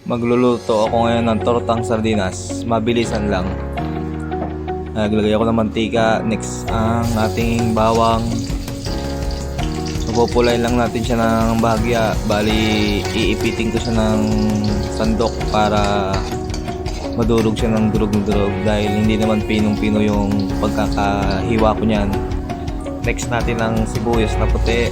Magluluto ako ngayon ng tortang sardinas. Mabilisan lang. Naglagay ako ng mantika. Next ang ating bawang. Pupulay lang natin siya ng bahagya. Bali, iipitin ko siya ng sandok para madurog siya ng durog na durog. Dahil hindi naman pinong-pino yung pagkakahiwa ko niyan. Next natin ang sibuyas na puti.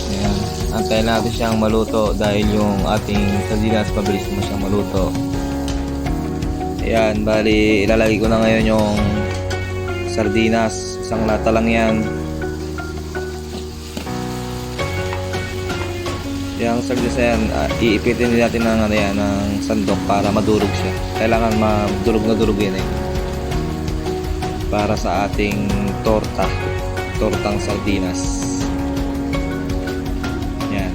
Ayan. Antayin natin siyang maluto dahil yung ating sardinas mabilis naman siyang maluto. Ayan, bali ilalagay ko na ngayon yung sardinas. Isang lata lang yan. Yung sardinas yan, iipitin natin ng, ng sandok para madurog siya. Kailangan madurog na durog yan para sa ating tortang sardinas. Yan.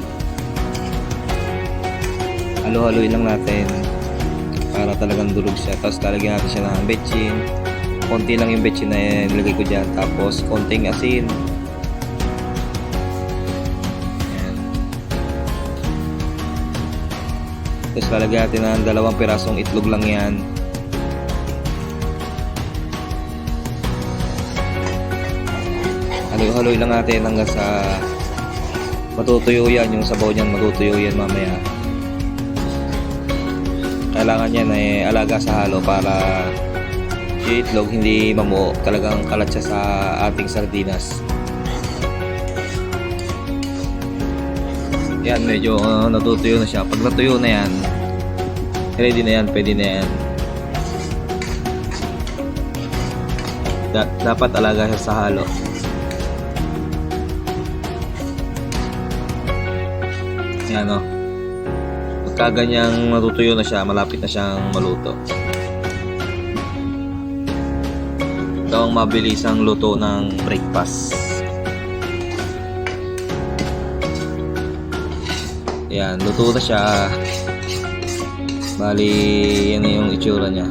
Halo-haloy lang natin para talagang durog siya. Tapos lalagyan natin siya ng betchin. Konti lang yung betchin na nilagay ko dyan. Tapos konting asin. Yan. Tapos lalagyan natin ng 2 pirasong itlog lang yan. Haloy-haloy lang natin hanggang sa matutuyo yan. Yung sabaw niyan matutuyo yan mamaya. Kailangan yan alaga sa halo para yung itlog hindi mamuo. Talagang kalat siya sa ating sardinas. Yan, medyo natutuyo na siya. Pag natuyo na yan, ready na yan, pwede na yan. Dapat alaga siya sa halo. Yan o. Pagka ganyang matutuyo na siya, malapit na siyang maluto. Ito ang mabilisang luto ng breakfast. Yan, luto na siya. Bali, yan na yung itsura niya.